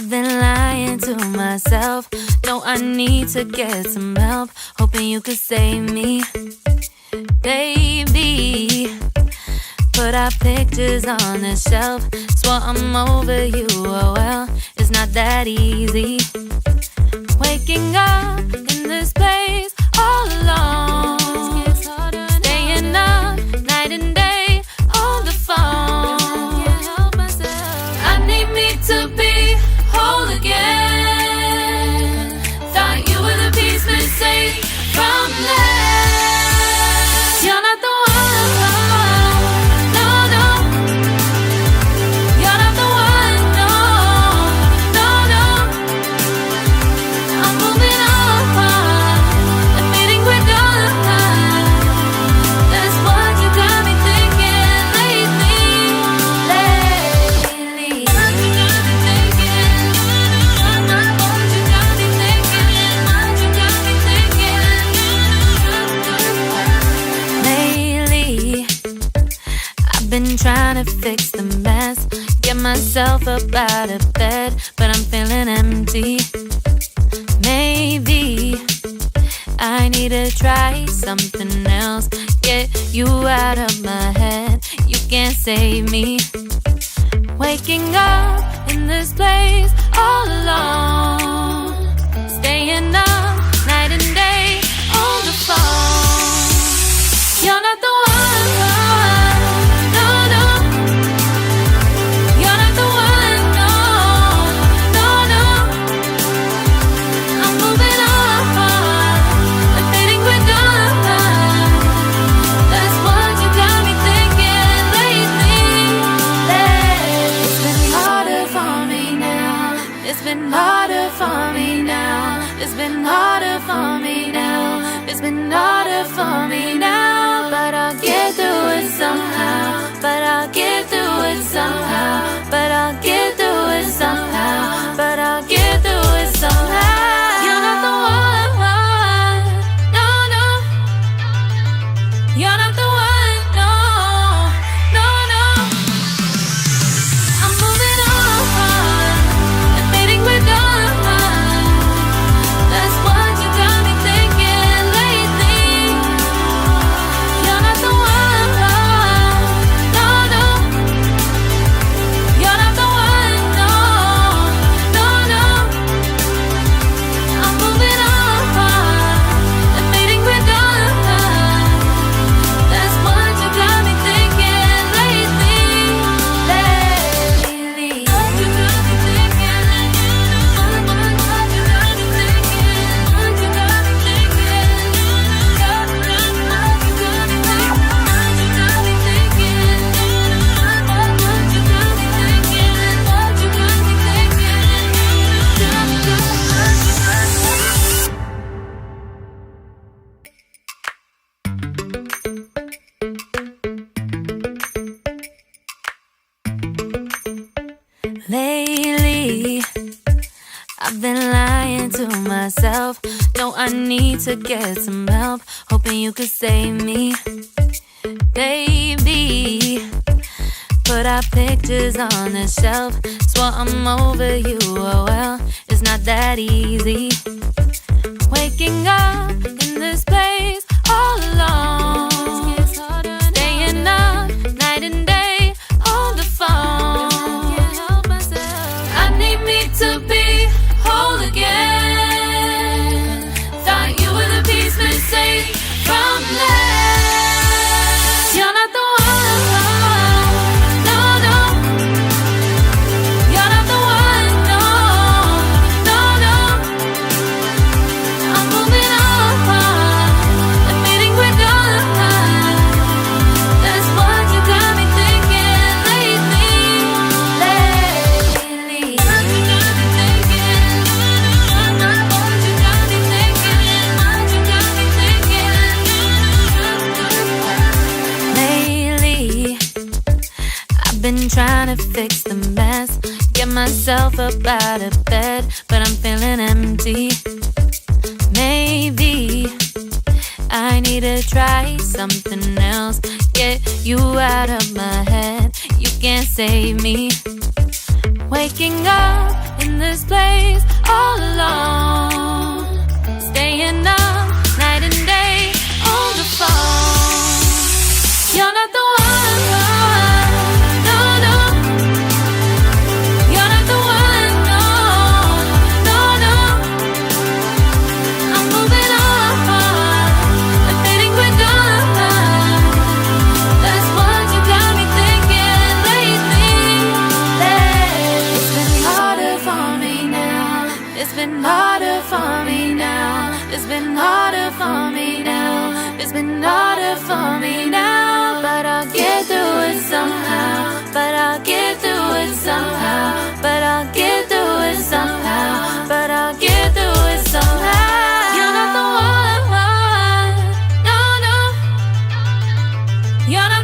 I've been lying to myself. No, I need to get some help. Hoping you could save me, baby. Put our pictures on the shelf. Swore I'm over you, oh well, it's not that easy. Waking up in this place all alone, staying up night and day on the phone. I need me to be whole again. Thought you were the piece missing from last. You're not the one. Been trying to fix the mess, get myself up out of bed, but I'm feeling empty. Maybe I need to try something else. Get you out of my head, you can't save me. Waking up in this place all alone, staying up night and day on the phone. You're not the one. It's been harder for me now. It's been harder for me now. It's been harder for me now. But I'll get through it somehow. But I'll get through it somehow. But I'll get through it somehow. But I'll get through it somehow. You're not the one. No, no. You're not the one. No, no, no. I'm moving on. Lately, I've been lying to myself. No, I need to get some help. Hoping you could save me, baby. Put our pictures on the shelf. Swore I'm over you, oh well, it's not that easy. Waking up in this place all alone, staying up night and day on the phone. To be whole again. Thought you were the piece missing from last. You're not the one. No, no. You're not the one. No, no, no. I'm moving on. Admitting we're done. That's what you got me thinking lately. Been trying to fix the mess, get myself up out of bed, but I'm feeling empty. Maybe I need to try something else. Get you out of my head, you can't save me. Waking up in this place all alone, staying up night and day on the phone. You're not the one, no, no. You're not the one, no, no, no. I'm moving on, I'm fading quick on. That's what you got me thinking lately. It's been harder for me now. It's been harder for me now. It's been harder for me now. It's been harder for me now. But I'll get through it somehow. But I'll get through it somehow. But I'll get through it somehow. But I'll get through it somehow. You're not the one. No, no. You're not